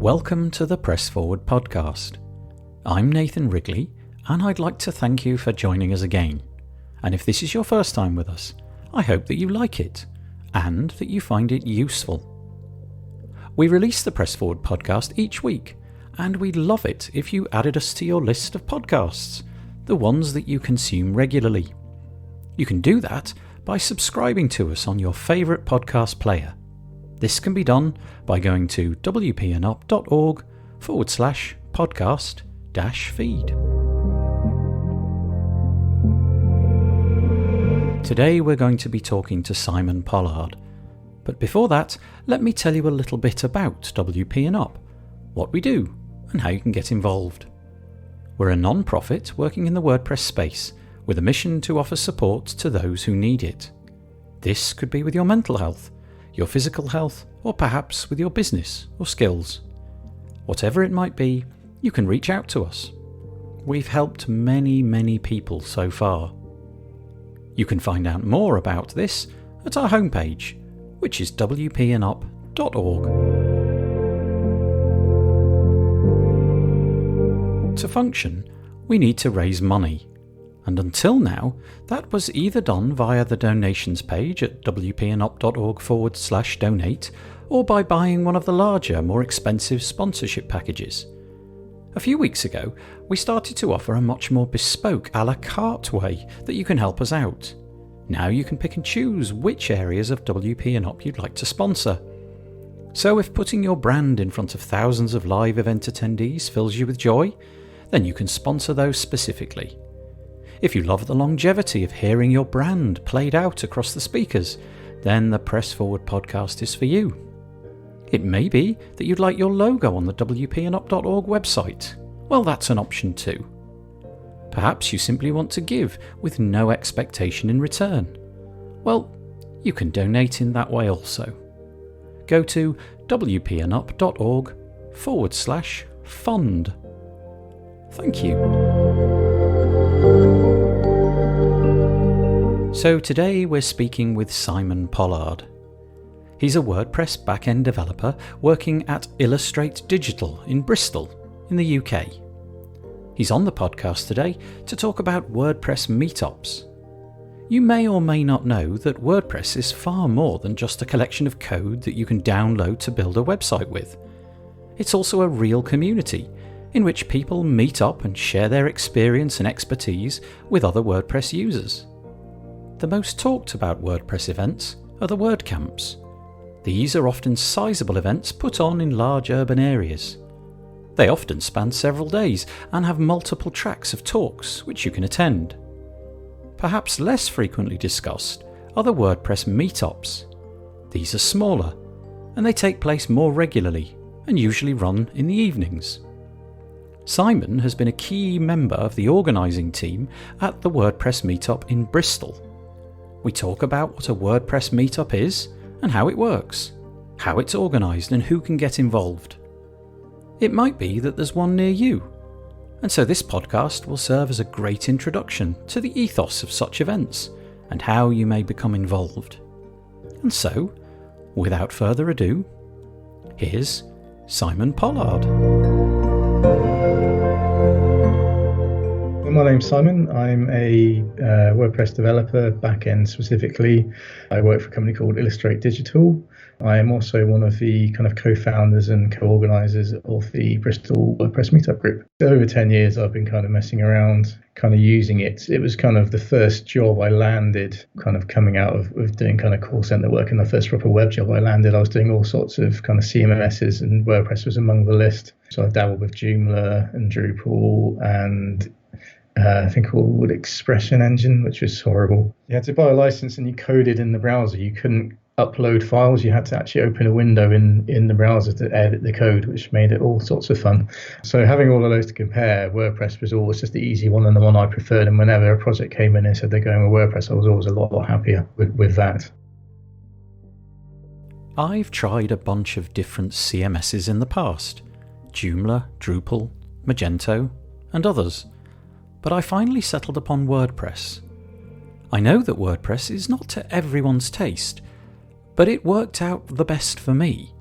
Welcome to the Press Forward podcast. I'm Nathan Wrigley, and I'd like to thank you for joining us again. And if this is your first time with us, I hope that you like it, and that you find it useful. We release the Press Forward podcast each week, and we'd love it if you added us to your list of podcasts, the ones that you consume regularly. You can do that by subscribing to us on your favourite podcast player. This can be done by going to wpnup.org/podcast-feed. Today we're going to be talking to Simon Pollard. But before that, let me tell you a little bit about WP&Up, what we do, and how you can get involved. We're a non-profit working in the WordPress space with a mission to offer support to those who need it. This could be with your mental health, your physical health, or perhaps with your business or skills. Whatever it might be, you can reach out to us. We've helped many people so far. You can find out more about this at our homepage, which is wpnup.org. To function, we need to raise money. And until now, that was either done via the donations page at wpnup.org/donate or by buying one of the larger, more expensive sponsorship packages. A few weeks ago, we started to offer a much more bespoke a la carte way that you can help us out. Now you can pick and choose which areas of WP&Up you'd like to sponsor. So if putting your brand in front of thousands of live event attendees fills you with joy, then you can sponsor those specifically. If you love the longevity of hearing your brand played out across the speakers, then the Press Forward podcast is for you. It may be that you'd like your logo on the wpnup.org website. Well, that's an option too. Perhaps you simply want to give with no expectation in return. Well, you can donate in that way also. Go to wpnup.org/fund. Thank you. So today we're speaking with Simon Pollard. He's a WordPress backend developer working at Illustrate Digital in Bristol, in the UK. He's on the podcast today to talk about WordPress Meetups. You may or may not know that WordPress is far more than just a collection of code that you can download to build a website with. It's also a real community in which people meet up and share their experience and expertise with other WordPress users. The most talked about WordPress events are the WordCamps. These are often sizeable events put on in large urban areas. They often span several days and have multiple tracks of talks which you can attend. Perhaps less frequently discussed are the WordPress Meetups. These are smaller, and they take place more regularly and usually run in the evenings. Simon has been a key member of the organising team at the WordPress Meetup in Bristol. We talk about what a WordPress Meetup is and how it works, how it's organised and who can get involved. It might be that there's one near you, and so this podcast will serve as a great introduction to the ethos of such events and how you may become involved. And so, without further ado, here's Simon Pollard. My name's Simon. I'm a WordPress developer, backend specifically. I work for a company called Illustrate Digital. I am also one of the kind of co-founders and co-organisers of the Bristol WordPress Meetup group. Over 10 years, I've been kind of messing around, kind of using it. It was kind of the first job I landed, kind of coming out of doing kind of call centre work, and the first proper web job I landed. I was doing all sorts of kind of CMSs, and WordPress was among the list. So I dabbled with Joomla and Drupal and I think called Expression Engine, which was horrible. You had to buy a license and you coded in the browser. You couldn't upload files. You had to actually open a window in the browser to edit the code, which made it all sorts of fun. So having all of those to compare, WordPress was always just the easy one and the one I preferred. And whenever a project came in and said they're going with WordPress, I was always a lot happier with that. I've tried a bunch of different CMSs in the past: Joomla, Drupal, Magento, and others. But I finally settled upon WordPress. I know that WordPress is not to everyone's taste, but it worked out the best for me.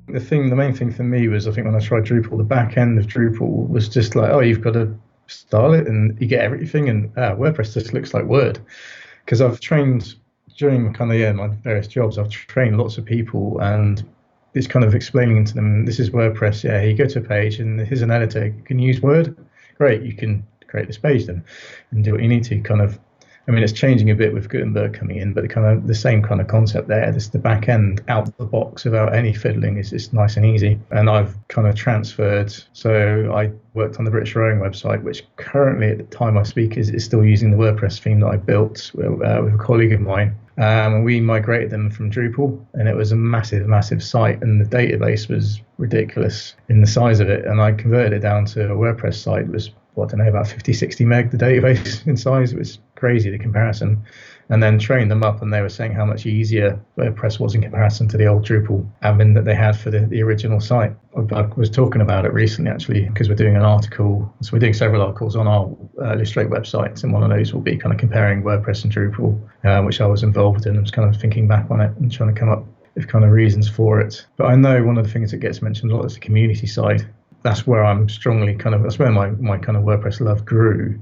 The main thing for me was, I think when I tried Drupal, the back end of Drupal was just like, oh, you've got to style it and you get everything, and WordPress just looks like Word. Because I've trained during my various jobs, I've trained lots of people, and it's kind of explaining to them, this is WordPress. Yeah, you go to a page and here's an editor. You can use Word. Great, you can create this page then and do what you need to. It's changing a bit with Gutenberg coming in, but the same kind of concept there. This the back end out the box without any fiddling is just nice and easy. And I've kind of transferred. So I worked on the British Rowing website, which currently at the time I speak is still using the WordPress theme that I built with a colleague of mine. We migrated them from Drupal, and it was a massive site, and the database was ridiculous in the size of it. And I converted it down to a WordPress site. It was, about 50, 60 meg, the database in size. It was crazy, the comparison. And then trained them up, and they were saying how much easier WordPress was in comparison to the old Drupal admin that they had for the original site. I was talking about it recently, actually, because we're doing an article. So we're doing several articles on our Illustrate websites, and one of those will be kind of comparing WordPress and Drupal, which I was involved in. I was kind of thinking back on it and trying to come up with kind of reasons for it. But I know one of the things that gets mentioned a lot is the community side. That's where I'm strongly that's where my kind of WordPress love grew,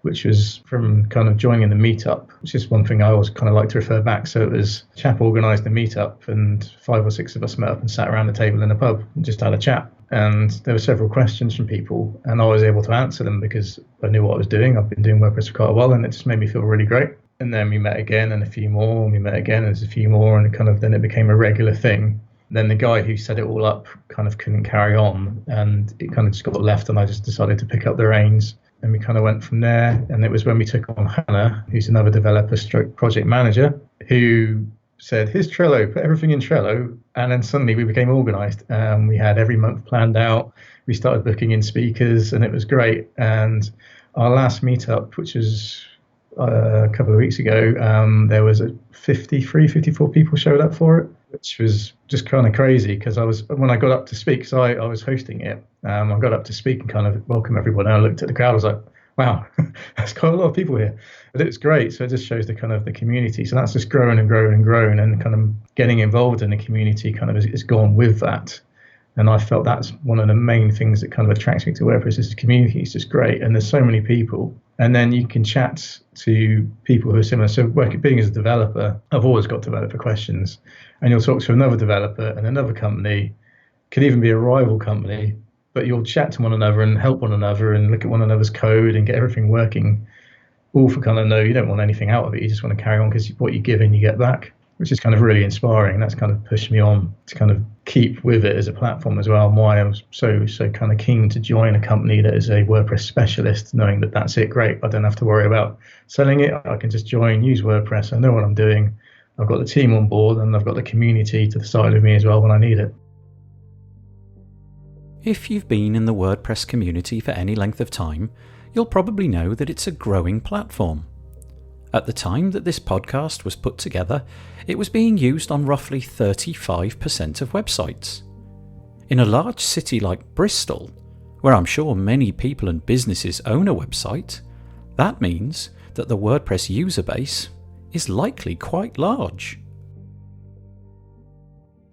which was from kind of joining the meetup, which is one thing I always kind of like to refer back. So it was a chap organised a meetup, and 5 or 6 of us met up and sat around the table in a pub and just had a chat. And there were several questions from people, and I was able to answer them because I knew what I was doing. I've been doing WordPress for quite a while, and it just made me feel really great. And then we met again, and a few more, and we met again, and there's a few more, and then it became a regular thing. Then the guy who set it all up kind of couldn't carry on, and it kind of just got left, and I just decided to pick up the reins, and we kind of went from there. And it was when we took on Hannah, who's another developer stroke project manager, who said, here's Trello, put everything in Trello. And then suddenly we became organized. We had every month planned out. We started booking in speakers, and it was great. And our last meetup, which was a couple of weeks ago, there was 54 people showed up for it, which was just kind of crazy, because when I got up to speak, so I was hosting it, I got up to speak and kind of welcome everyone, and I looked at the crowd, I was like, wow, there's quite a lot of people here. But it's great. So it just shows the kind of the community. So that's just grown and grown and grown, and kind of getting involved in the community kind of is gone with that. And I felt that's one of the main things that kind of attracts me to WordPress is the community. It's just great. And there's so many people. And then you can chat to people who are similar. So being as a developer, I've always got developer questions. And you'll talk to another developer and another company, could even be a rival company, but you'll chat to one another and help one another and look at one another's code and get everything working, all for kind of you don't want anything out of it. You just want to carry on, because what you give in, you get back, which is kind of really inspiring. And that's kind of pushed me on to kind of keep with it as a platform as well. Why I was so kind of keen to join a company that is a WordPress specialist, knowing that that's it. Great. I don't have to worry about selling it. I can just join, use WordPress. I know what I'm doing. I've got the team on board, and I've got the community to the side of me as well when I need it. If you've been in the WordPress community for any length of time, you'll probably know that it's a growing platform. At the time that this podcast was put together, it was being used on roughly 35% of websites. In a large city like Bristol, where I'm sure many people and businesses own a website, that means that the WordPress user base is likely quite large.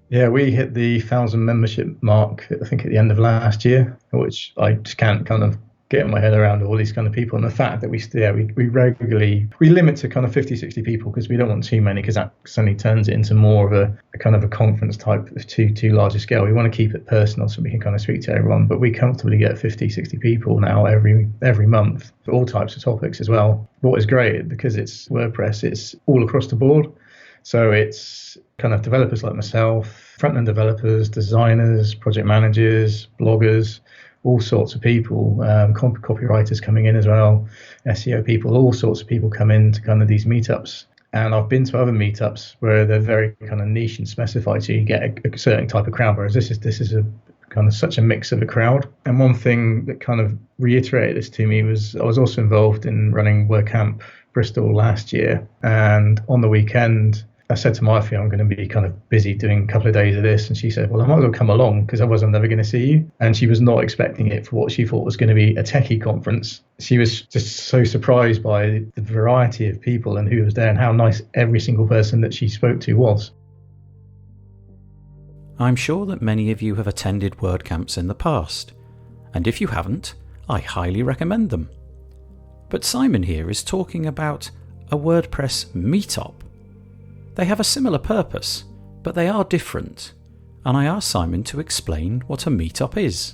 Yeah, we hit the 1,000 membership mark, I think, at the end of last year, which I just can't kind of get my head around all these kind of people. And the fact that we regularly limit to kind of 50, 60 people, because we don't want too many, because that suddenly turns it into more of a kind of a conference type of too large a scale. We want to keep it personal so we can kind of speak to everyone, but we comfortably get 50, 60 people now every month for all types of topics as well. What is great, because it's WordPress, it's all across the board. So it's kind of developers like myself, front-end developers, designers, project managers, bloggers, all sorts of people, copywriters coming in as well, SEO people, all sorts of people come in to kind of these meetups. And I've been to other meetups where they're very kind of niche and specified, so you get a certain type of crowd, whereas this is a kind of such a mix of a crowd. And one thing that kind of reiterated this to me was I was also involved in running WordCamp Bristol last year, and on the weekend I said to my wife, I'm going to be kind of busy doing a couple of days of this. And she said, well, I might as well come along, because otherwise I'm never going to see you. And she was not expecting it for what she thought was going to be a techie conference. She was just so surprised by the variety of people and who was there, and how nice every single person that she spoke to was. I'm sure that many of you have attended WordCamps in the past, and if you haven't, I highly recommend them. But Simon here is talking about a WordPress Meetup. They have a similar purpose, but they are different, and I asked Simon to explain what a meetup is.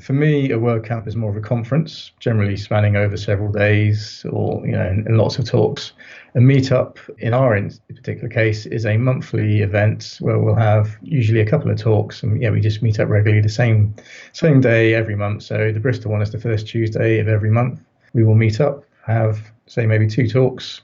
For me, a WordCamp is more of a conference, generally spanning over several days or, and lots of talks. A meetup, in our particular case, is a monthly event where we'll have usually a couple of talks. And we just meet up regularly the same day every month. So the Bristol one is the first Tuesday of every month. We will meet up, have, say, maybe 2 talks.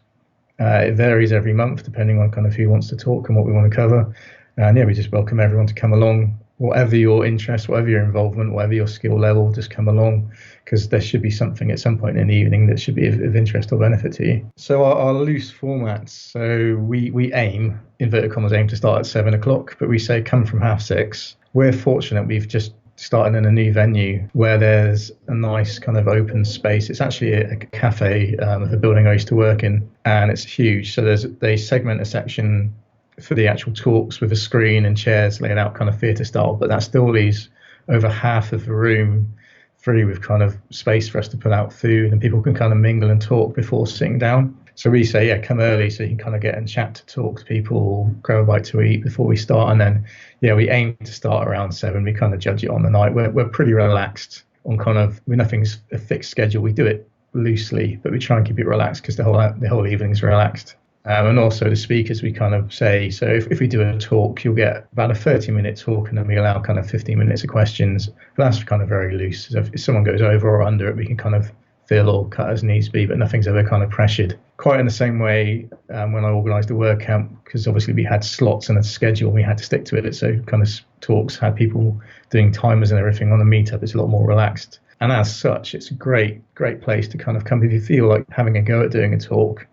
It varies every month depending on kind of who wants to talk and what we want to cover. And we just welcome everyone to come along. Whatever your interest, whatever your involvement, whatever your skill level, just come along, because there should be something at some point in the evening that should be of interest or benefit to you. So our loose formats, so we aim, inverted commas, aim to start at 7 o'clock, but we say come from 6:30. We're fortunate we've just started in a new venue where there's a nice kind of open space. It's actually a cafe of the building I used to work in, and it's huge. So they segment a section for the actual talks with a screen and chairs laid out kind of theatre style, but that still leaves over half of the room free with kind of space for us to put out food, and people can kind of mingle and talk before sitting down. So we say, come early so you can kind of get and chat to talk to people, grab a bite to eat before we start. And then, we aim to start around 7. We kind of judge it on the night. We're pretty relaxed on nothing's a fixed schedule. We do it loosely, but we try and keep it relaxed because the whole evening's relaxed. And also the speakers, we kind of say, so if we do a talk, you'll get about a 30-minute talk, and then we allow kind of 15 minutes of questions. But that's kind of very loose. So if someone goes over or under it, we can kind of fill or cut as needs be, but nothing's ever kind of pressured. Quite in the same way when I organised a WordCamp, because obviously we had slots and a schedule, we had to stick to it. So kind of talks had people doing timers and everything. On a meetup, it's a lot more relaxed. And as such, it's a great place to kind of come if you feel like having a go at doing a talk.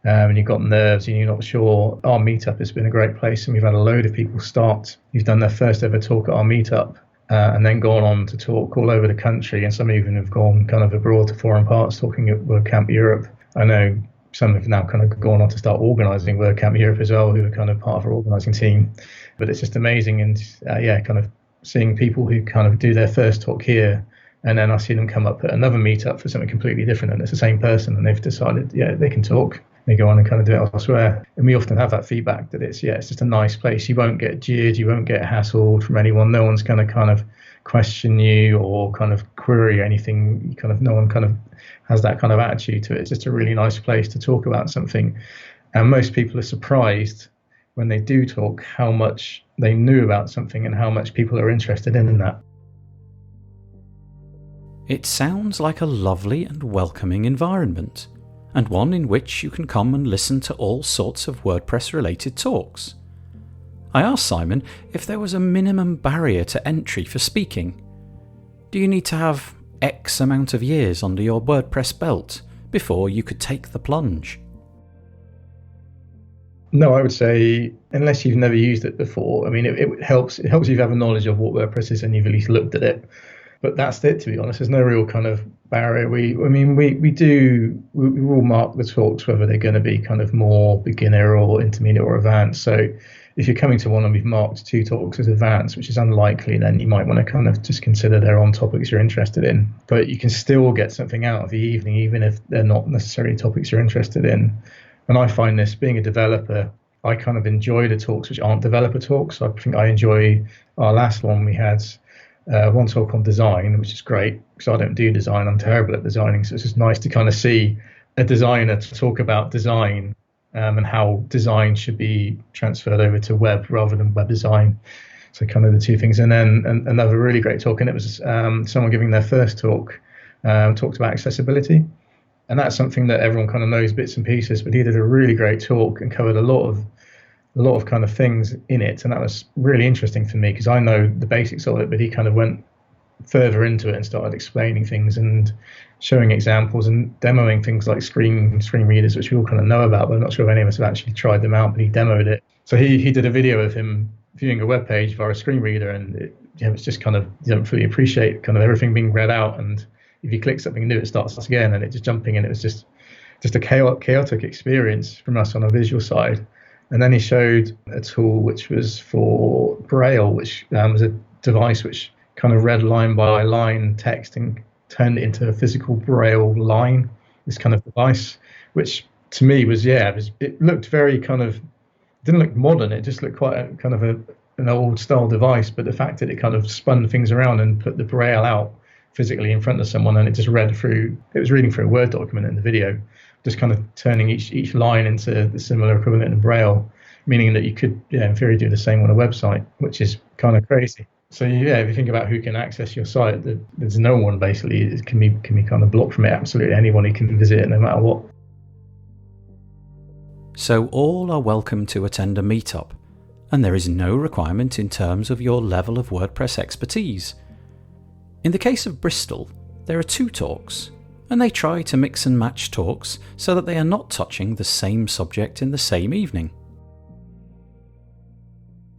And you've got nerves and you're not sure. Our meetup has been a great place, and we've had a load of people start who've done their first ever talk at our meetup and then gone on to talk all over the country, and some even have gone kind of abroad to foreign parts talking at WordCamp Europe. I know some have now kind of gone on to start organising WordCamp Europe as well, who are kind of part of our organising team. But it's just amazing, and kind of seeing people who kind of do their first talk here, and then I see them come up at another meetup for something completely different, and it's the same person, and they've decided, they can talk. They go on and kind of do it elsewhere. And we often have that feedback that it's just a nice place. You won't get jeered, you won't get hassled from anyone. No one's going to kind of question you or kind of query anything. No one kind of has that kind of attitude to it. It's just a really nice place to talk about something. And most people are surprised when they do talk how much they knew about something and how much people are interested in that. It sounds like a lovely and welcoming environment, and one in which you can come and listen to all sorts of WordPress-related talks. I asked Simon if there was a minimum barrier to entry for speaking. Do you need to have X amount of years under your WordPress belt before you could take the plunge? No, I would say unless you've never used it before. I mean, it helps you have a knowledge of what WordPress is and you've at least looked at it. But that's it, to be honest. There's no real kind of barrier. We will mark the talks whether they're going to be kind of more beginner or intermediate or advanced. So if you're coming to one and we've marked 2 talks as advanced, which is unlikely, then you might want to kind of just consider they're on topics you're interested in. But you can still get something out of the evening, even if they're not necessarily topics you're interested in. And I find this, being a developer, I kind of enjoy the talks which aren't developer talks. I think I enjoy our last one. We had one talk on design, which is great because I don't do design. I'm terrible at designing. So it's just nice to kind of see a designer to talk about design and how design should be transferred over to web rather than web design. So kind of the 2 things. And then another really great talk, and it was someone giving their first talk, talked about accessibility. And that's something that everyone kind of knows bits and pieces, but he did a really great talk and covered a lot of kind of things in it, and that was really interesting for me because I know the basics of it, but he kind of went further into it and started explaining things and showing examples and demoing things like screen readers, which we all kind of know about, but I'm not sure if any of us have actually tried them out, but he demoed it. So he did a video of him viewing a web page via a screen reader, and it's just kind of, you don't fully appreciate kind of everything being read out, and if you click something new, it starts again, and it just jumping, and it was just a chaotic experience from us on a visual side. And then he showed a tool which was for Braille, which was a device which kind of read line by line text and turned it into a physical Braille line, this kind of device, which to me was, it looked very kind of, didn't look modern. It just looked quite a kind of an old style device. But the fact that it kind of spun things around and put the Braille out physically in front of someone, and it just it was reading through a Word document in the video, just kind of turning each line into the similar equivalent in Braille, meaning that you could, in theory, do the same on a website, which is kind of crazy. So if you think about who can access your site, there's no one basically. It can be kind of blocked from it. Absolutely anyone who can visit it, no matter what. So all are welcome to attend a meetup, and there is no requirement in terms of your level of WordPress expertise. In the case of Bristol, there are 2 talks, and they try to mix and match talks so that they are not touching the same subject in the same evening.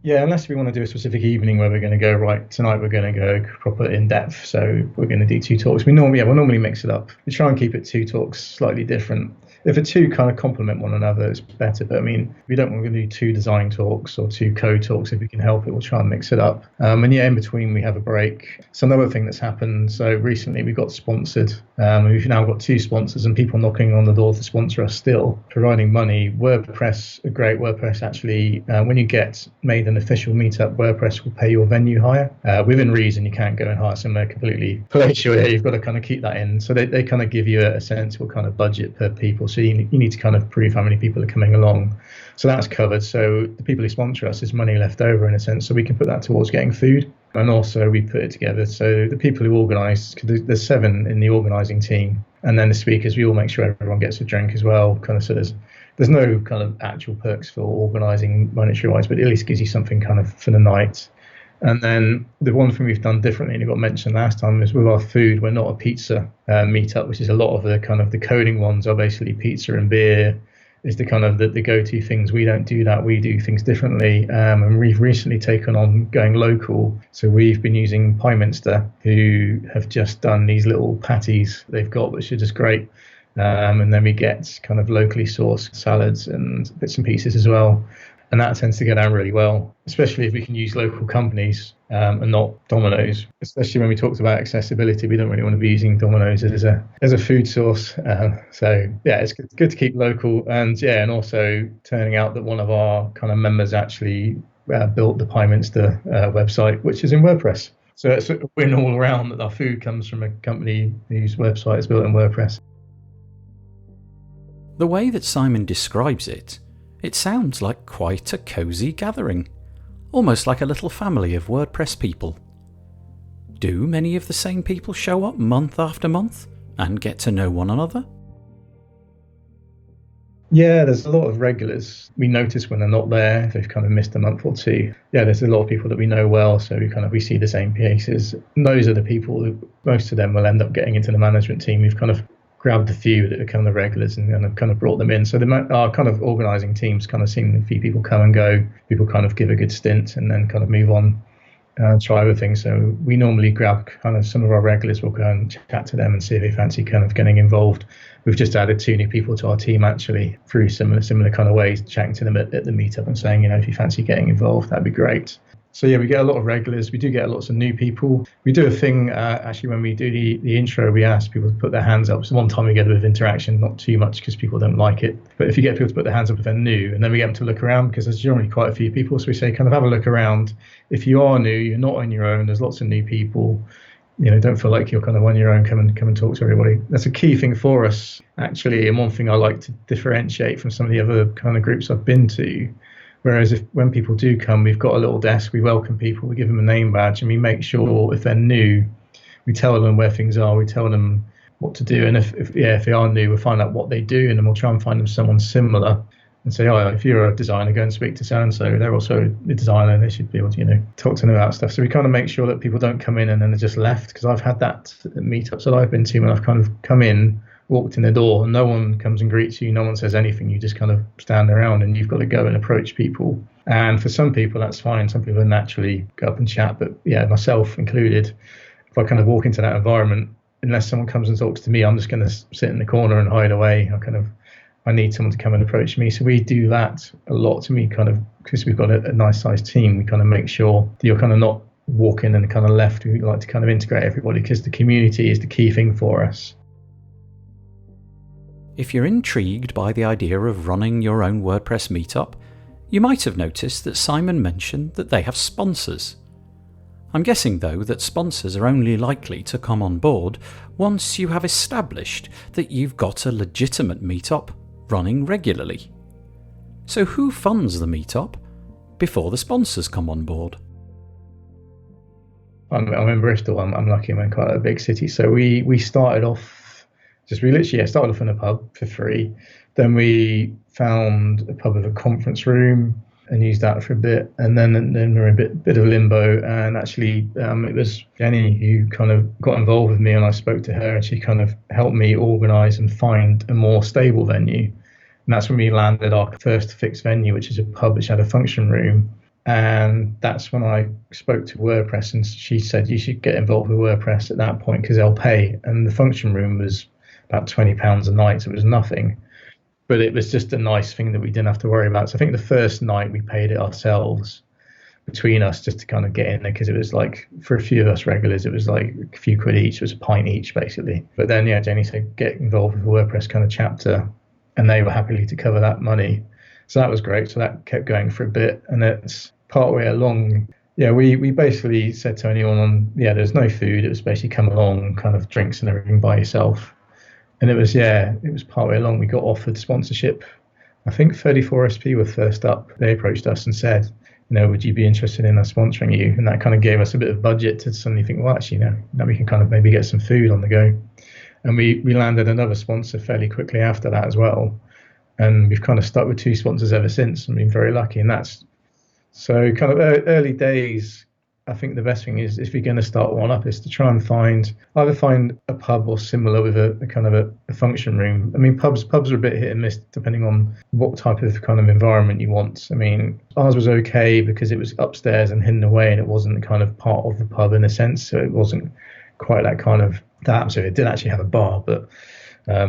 Yeah, unless we want to do a specific evening where we're going to go, right, tonight we're going to go proper in depth, so we're going to do 2 talks. We'll normally mix it up. We try and keep it 2 talks slightly different. If the 2 kind of complement one another, it's better. But I mean, we don't want to do 2 design talks or 2 code talks. If we can help it, we'll try and mix it up. And in between we have a break. So another thing that's happened, so recently we got sponsored. We've now got 2 sponsors and people knocking on the door to sponsor us still, providing money. WordPress actually, when you get made an official meetup, WordPress will pay your venue hire. Within reason, you can't go and hire somewhere completely palatial. You've got to kind of keep that in. So they kind of give you a sensible kind of budget per people. So you need to kind of prove how many people are coming along. So that's covered. So the people who sponsor us is money left over in a sense. So we can put that towards getting food. And also we put it together. So the people who organise, there's 7 in the organising team. And then the speakers, we all make sure everyone gets a drink as well. Kind of, so there's no kind of actual perks for organising monetary wise, but it at least gives you something kind of for the night. And then the one thing we've done differently, and it got mentioned last time, is with our food, we're not a pizza meetup, which is a lot of the kind of the coding ones are basically pizza and beer is the kind of the go-to things. We don't do that. We do things differently. And we've recently taken on going local. So we've been using Pyminster, who have just done these little patties they've got, which are just great. And then we get kind of locally sourced salads and bits and pieces as well. And that tends to go down really well, especially if we can use local companies and not Domino's. Especially when we talked about accessibility, we don't really want to be using Domino's as a food source. So it's good to keep local, and also turning out that one of our kind of members actually built the Pyminster website, which is in WordPress. So it's a win all around that our food comes from a company whose website is built in WordPress. The way that Simon describes it sounds like quite a cosy gathering, almost like a little family of WordPress people. Do many of the same people show up month after month and get to know one another? Yeah, there's a lot of regulars. We notice when they're not there, if they've kind of missed a month or 2. Yeah, there's a lot of people that we know well, so we see the same faces. And those are the people who, most of them will end up getting into the management team. We've kind of grabbed a few that become the regulars and have kind of brought them in. So our kind of organising teams kind of seen a few people come and go. People kind of give a good stint and then kind of move on and try other things. So we normally grab kind of some of our regulars. We'll go and chat to them and see if they fancy kind of getting involved. We've just added 2 new people to our team actually through similar kind of ways, chatting to them at the meetup and saying, if you fancy getting involved, that'd be great. So we get a lot of regulars. We do get lots of new people. We do a thing, actually, when we do the intro, we ask people to put their hands up. So one time we get a bit of interaction, not too much because people don't like it. But if you get people to put their hands up if they're new, and then we get them to look around because there's generally quite a few people. So we say, kind of have a look around. If you are new, you're not on your own. There's lots of new people. Don't feel like you're kind of on your own. Come and talk to everybody. That's a key thing for us, actually. And one thing I like to differentiate from some of the other kind of groups I've been to. Whereas when people do come, we've got a little desk, we welcome people, we give them a name badge, and we make sure if they're new, we tell them where things are, we tell them what to do. And if they are new, we'll find out what they do, and then we'll try and find them someone similar and say, if you're a designer, go and speak to so-and-so. They're also a designer, they should be able to, talk to them about stuff. So we kind of make sure that people don't come in and then they're just left, because I've had that at meetups that I've been to when I've kind of come in, walked in the door, and no one comes and greets you, no one says anything, you just kind of stand around and you've got to go and approach people. And for some people that's fine, some people naturally go up and chat, but myself included, if I kind of walk into that environment, unless someone comes and talks to me, I'm just going to sit in the corner and hide away. I need someone to come and approach me. So we do that a lot to me, kind of, because we've got a nice sized team. We kind of make sure that you're kind of not walking and kind of left. We like to kind of integrate everybody because the community is the key thing for us. If you're intrigued by the idea of running your own WordPress meetup, you might have noticed that Simon mentioned that they have sponsors. I'm guessing, though, that sponsors are only likely to come on board once you have established that you've got a legitimate meetup running regularly. So who funds the meetup before the sponsors come on board? I'm in Bristol. I'm lucky. I'm in quite a big city. So we started off started off in a pub for free. Then we found a pub with a conference room and used that for a bit. And then we're in a bit of limbo. And actually, it was Jenny who kind of got involved with me, and I spoke to her, and she kind of helped me organise and find a more stable venue. And that's when we landed our first fixed venue, which is a pub which had a function room. And that's when I spoke to WordPress, and she said you should get involved with WordPress at that point because they'll pay. And the function room was about £20 a night, so it was nothing. But it was just a nice thing that we didn't have to worry about. So I think the first night we paid it ourselves between us just to kind of get in there, because it was like, for a few of us regulars, it was like a few quid each. It was a pint each, basically. But then, yeah, Jenny said get involved with the WordPress kind of chapter, and they were happy to cover that money. So that was great. So that kept going for a bit. And it's partway along, we basically said to anyone there's no food. It was basically come along, kind of drinks and everything by yourself. And it was partway along, we got offered sponsorship. I think 34SP were first up. They approached us and said, would you be interested in us sponsoring you? And that kind of gave us a bit of budget to suddenly think, well, actually, now we can kind of maybe get some food on the go. And we landed another sponsor fairly quickly after that as well. And we've kind of stuck with 2 sponsors ever since and been very lucky. And that's so kind of early days. I think the best thing is, if you're going to start one up, is to try and either find a pub or similar with a kind of a function room. I mean, pubs are a bit hit and miss depending on what type of kind of environment you want. I mean, ours was okay because it was upstairs and hidden away, and it wasn't kind of part of the pub in a sense. So it wasn't quite that kind of that. So it did actually have a bar, but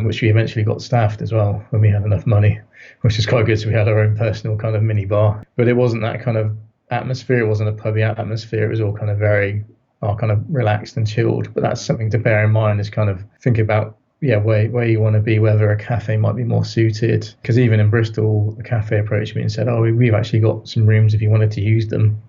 which we eventually got staffed as well when we had enough money, which is quite good. So we had our own personal kind of mini bar, but it wasn't that kind of atmosphere. It wasn't a pubby atmosphere. It was all kind of very kind of relaxed and chilled. But that's something to bear in mind, is kind of think about where you want to be, whether a cafe might be more suited. Because even in Bristol, a cafe approached me and said, we've actually got some rooms if you wanted to use them.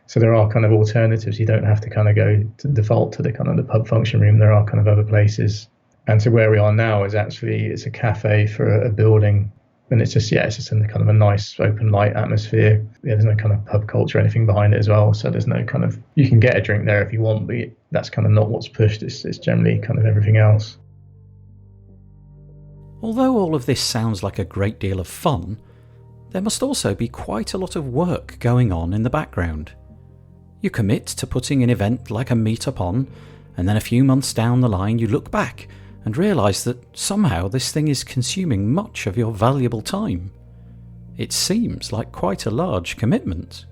So there are kind of alternatives. You don't have to kind of go to default to the kind of the pub function room. There are kind of other places. And so where we are now is actually, it's a cafe for a building. And it's just in the kind of a nice open light atmosphere. There's no kind of pub culture or anything behind it as well. So there's no kind of, you can get a drink there if you want, but that's kind of not what's pushed. It's generally kind of everything else. Although all of this sounds like a great deal of fun, there must also be quite a lot of work going on in the background. You commit to putting an event like a meetup on, and then a few months down the line you look back and realise that somehow this thing is consuming much of your valuable time. It seems like quite a large commitment.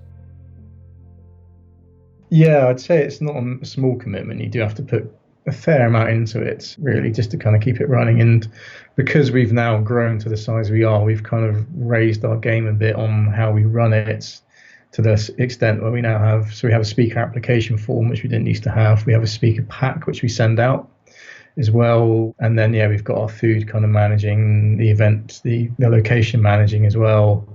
Yeah, I'd say it's not a small commitment. You do have to put a fair amount into it, really, just to kind of keep it running. And because we've now grown to the size we are, we've kind of raised our game a bit on how we run it, to the extent where we now have a speaker application form, which we didn't used to have. We have a speaker pack, which we send out as well. And then, we've got our food kind of managing, the event, the location managing as well,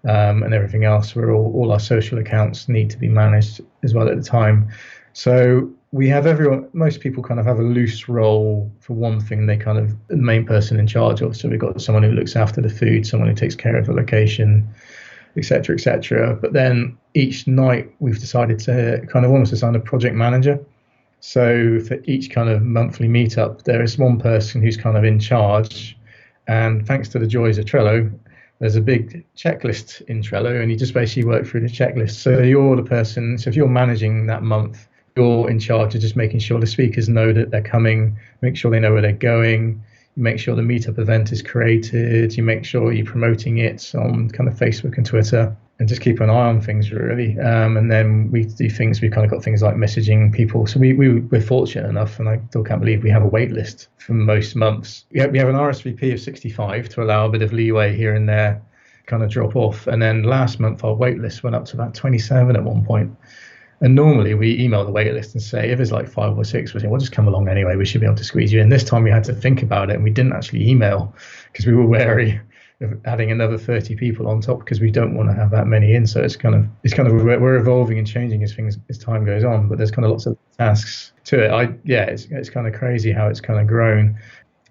and everything else, where all our social accounts need to be managed as well at the time. So we have most people kind of have a loose role for one thing. They kind of the main person in charge of. So we've got someone who looks after the food, someone who takes care of the location, etc., etc. But then each night we've decided to kind of almost assign a project manager. So for each kind of monthly meetup, there is one person who's kind of in charge. And thanks to the joys of Trello, there's a big checklist in Trello, and you just basically work through the checklist. So you're the person, so if you're managing that month, you're in charge of just making sure the speakers know that they're coming, make sure they know where they're going, you make sure the meetup event is created, you make sure you're promoting it on kind of Facebook and Twitter. and just keep an eye on things really. And then we do things. We kind of got things like messaging people. So we're fortunate enough, and I still can't believe we have a wait list for most months. We have an RSVP of 65 to allow a bit of leeway here and there, kind of drop off. And then last month our wait list went up to about 27 at one point. And normally we email the wait list and say, if it's like 5 or 6, we'll just come along anyway. We should be able to squeeze you in. This time we had to think about it, and we didn't actually email because we were wary of adding another 30 people on top, because we don't want to have that many in. So it's kind of we're evolving and changing as time goes on. But there's kind of lots of tasks to it. It's kind of crazy how it's kind of grown.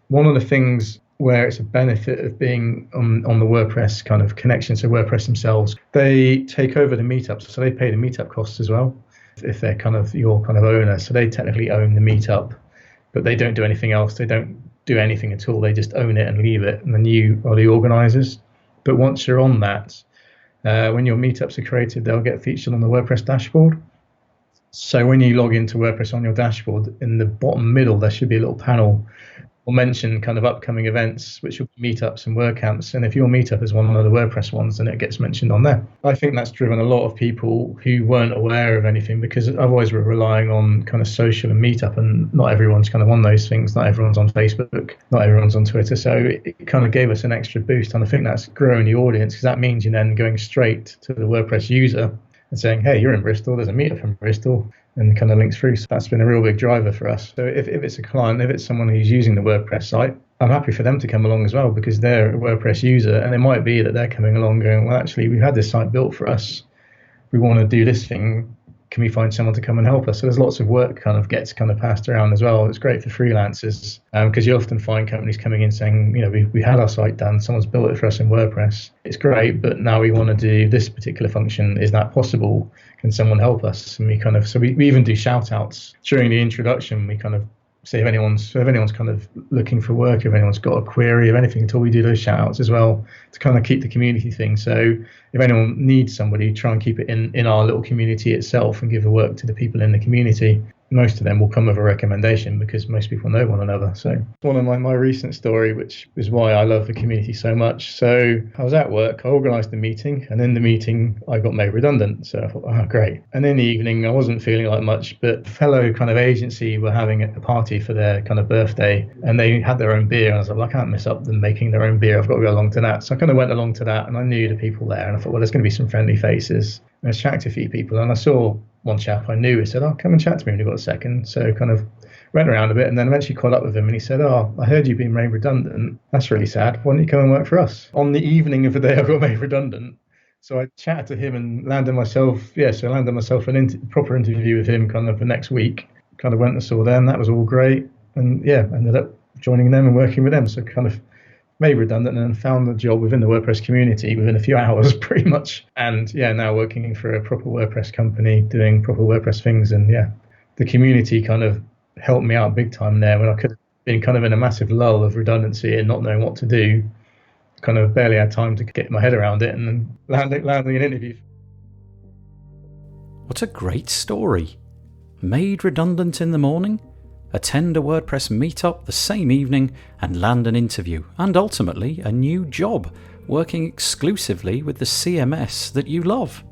One of the things where it's a benefit of being on the WordPress kind of connection, so WordPress themselves, they take over the meetups, so they pay the meetup costs as well, if they're kind of your kind of owner. So they technically own the meetup, but they don't do anything else. They don't do anything at all. They just own it and leave it, and then you are the organisers. But once you're on that, when your meetups are created, they'll get featured on the WordPress dashboard. So when you log into WordPress on your dashboard, in the bottom middle, there should be a little panel will mention kind of upcoming events, which will be meetups and WordCamps. And if your meetup is one of the WordPress ones, then it gets mentioned on there. I think that's driven a lot of people who weren't aware of anything, because otherwise we're relying on kind of social and meetup, and not everyone's kind of on those things. Not everyone's on Facebook, not everyone's on Twitter. So it kind of gave us an extra boost. And I think that's growing the audience, because that means you're then going straight to the WordPress user and saying, hey, you're in Bristol, there's a meetup in Bristol, and kind of links through. So that's been a real big driver for us. So if it's a client, if it's someone who's using the WordPress site, I'm happy for them to come along as well, because they're a WordPress user, and it might be that they're coming along going, well, actually, we've had this site built for us. We want to do this thing. Can we find someone to come and help us? So there's lots of work kind of gets kind of passed around as well. It's great for freelancers, because you often find companies coming in saying, we had our site done, someone's built it for us in WordPress. It's great, but now we want to do this particular function. Is that possible? Can someone help us? And we even do shout outs during the introduction. We kind of say if anyone's kind of looking for work, if anyone's got a query, if anything at all, we do those shout outs as well to kind of keep the community thing. So if anyone needs somebody, try and keep it in our little community itself and give the work to the people in the community. Most of them will come with a recommendation, because most people know one another. So one of my recent story, which is why I love the community so much. So I was at work, I organised a meeting, and in the meeting I got made redundant. So I thought, oh, great. And in the evening I wasn't feeling like much, but fellow kind of agency were having a party for their kind of birthday, and they had their own beer. And I was like, well, I can't miss up them making their own beer. I've got to go along to that. So I kind of went along to that, and I knew the people there, and I thought, well, there's going to be some friendly faces. And I chatted to a few people, and I saw one chap I knew. He said, oh, come and chat to me when you've got a second. So kind of went around a bit, and then eventually caught up with him, and he said, oh, I heard you've been made redundant. That's really sad. Why don't you come and work for us? On the evening of the day I got made redundant. So I chatted to him and landed myself a proper interview with him kind of the next week. Kind of went and saw them. That was all great. And ended up joining them and working with them. So kind of made redundant, and then found the job within the WordPress community within a few hours, pretty much. And now working for a proper WordPress company, doing proper WordPress things. And the community kind of helped me out big time there, when I could have been kind of in a massive lull of redundancy and not knowing what to do. Kind of barely had time to get my head around it, and then landing an interview. What a great story. Made redundant in the morning, attend a WordPress meetup the same evening, and land an interview, and ultimately a new job, working exclusively with the CMS that you love,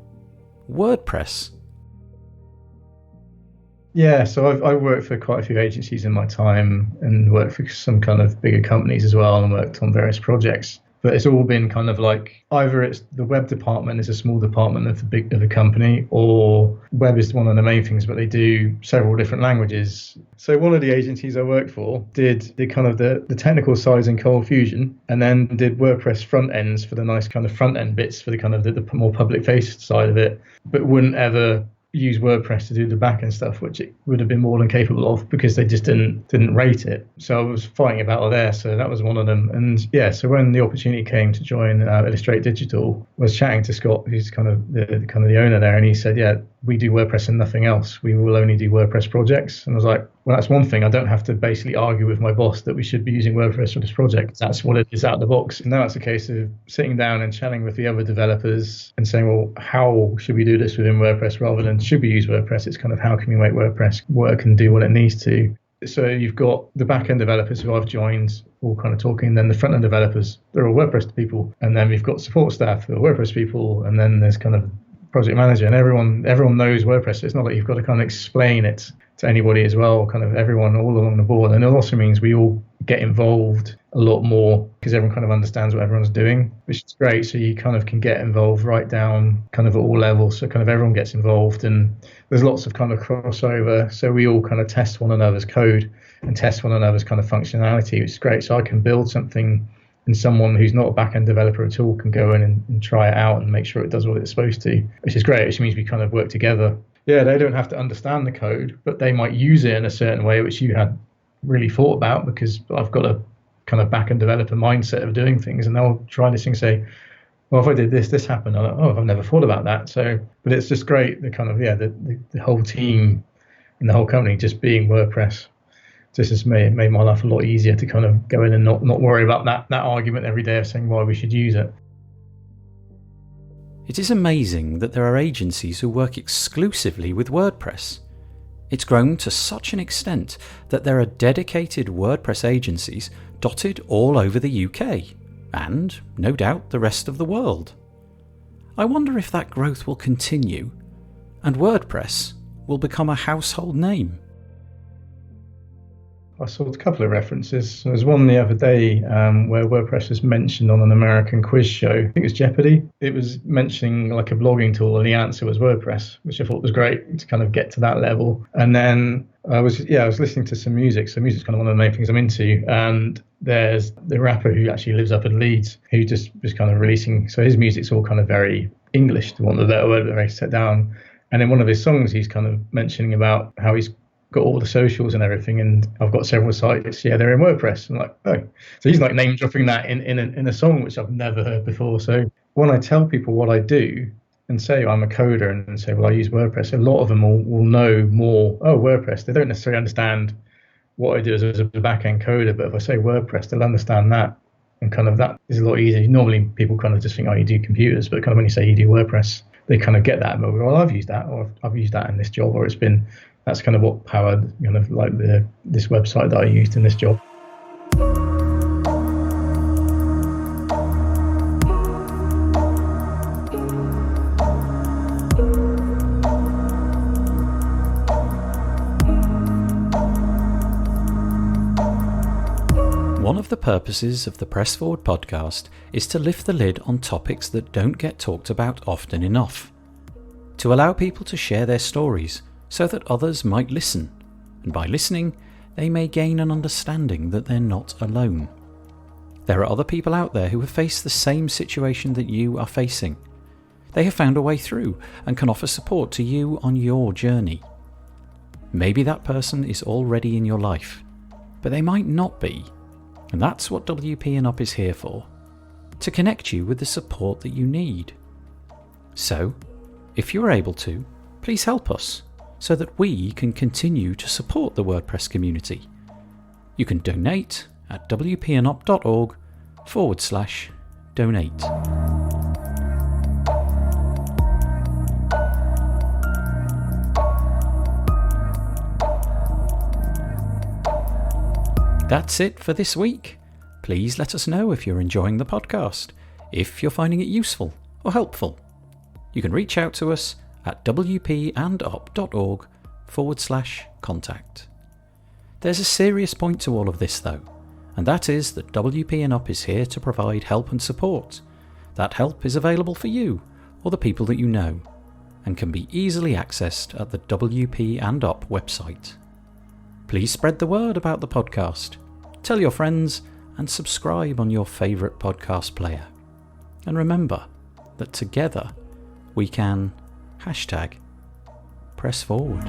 WordPress. Yeah, so I've worked for quite a few agencies in my time, and worked for some kind of bigger companies as well, and worked on various projects. But it's all been kind of like, either it's the web department is a small department of a company, or web is one of the main things, but they do several different languages. So one of the agencies I worked for did kind of the technical sides in Cold Fusion, and then did WordPress front ends for the nice kind of front end bits for the kind of the more public face side of it, but wouldn't ever use WordPress to do the backend stuff, which it would have been more than capable of, because they just didn't rate it. So I was fighting a battle there. So that was one of them. And so when the opportunity came to join Illustrate Digital, I was chatting to Scott, who's kind of the owner there, and he said, we do WordPress and nothing else. We will only do WordPress projects. And I was like, well, that's one thing. I don't have to basically argue with my boss that we should be using WordPress for this project. That's what it is out of the box. And now it's a case of sitting down and chatting with the other developers and saying, well, how should we do this within WordPress rather than should we use WordPress? It's kind of, how can we make WordPress work and do what it needs to? So you've got the back-end developers who I've joined all kind of talking, and then the front-end developers, they're all WordPress people. And then we've got support staff who are WordPress people, and then there's kind of project manager, and everyone knows WordPress. So it's not like you've got to kind of explain it to anybody as well, kind of everyone all along the board. And it also means we all get involved a lot more because everyone kind of understands what everyone's doing, which is great. So you kind of can get involved right down kind of at all levels. So kind of everyone gets involved, and there's lots of kind of crossover. So we all kind of test one another's code and test one another's kind of functionality, which is great. So I can build something and someone who's not a back-end developer at all can go in and try it out and make sure it does what it's supposed to, which is great, which means we kind of work together. Yeah, they don't have to understand the code, but they might use it in a certain way which you had really thought about, because I've got a kind of back-end developer mindset of doing things, and they'll try this thing and say, well, if I did this happened. I'm like, oh, I've never thought about that. So, but it's just great, the kind of, the whole team and the whole company just being WordPress. This has made my life a lot easier to kind of go in and not worry about that argument every day of saying why we should use it. It is amazing that there are agencies who work exclusively with WordPress. It's grown to such an extent that there are dedicated WordPress agencies dotted all over the UK, and, no doubt, the rest of the world. I wonder if that growth will continue, and WordPress will become a household name. I saw a couple of references. There was one the other day where WordPress was mentioned on an American quiz show. I think it was Jeopardy. It was mentioning like a blogging tool, and the answer was WordPress, which I thought was great to kind of get to that level. And then I was listening to some music. So music's kind of one of the main things I'm into. And there's the rapper who actually lives up in Leeds, who just was kind of releasing. So his music's all kind of very English, to want the better word, very set down. And in one of his songs, he's kind of mentioning about how he's got all the socials and everything, and I've got several sites. Yeah, they're in WordPress. I'm like, oh, so he's like name dropping that in a song which I've never heard before. So when I tell people what I do and say I'm a coder and say, well, I use WordPress, a lot of them will know more. Oh, WordPress. They don't necessarily understand what I do as a back-end coder, but if I say WordPress, they'll understand that, and kind of that is a lot easier. Normally people kind of just think, oh, you do computers, but kind of when you say you do WordPress, they kind of get that. Well, I've used that, or I've used that in this job, or that's kind of what powered kind of like this website that I used in this job. One of the purposes of the Press Forward podcast is to lift the lid on topics that don't get talked about often enough, to allow people to share their stories so that others might listen, and by listening, they may gain an understanding that they're not alone. There are other people out there who have faced the same situation that you are facing. They have found a way through and can offer support to you on your journey. Maybe that person is already in your life, but they might not be, and that's what WP and Up is here for, to connect you with the support that you need. So, if you're able to, please help us, so that we can continue to support the WordPress community. You can donate at wpandup.org/donate. That's it for this week. Please let us know if you're enjoying the podcast, if you're finding it useful or helpful. You can reach out to us at wpandup.org/contact. There's a serious point to all of this though, and that is that WP and Up is here to provide help and support. That help is available for you or the people that you know, and can be easily accessed at the WP and Up website. Please spread the word about the podcast, tell your friends, and subscribe on your favourite podcast player. And remember that together we can #press forward.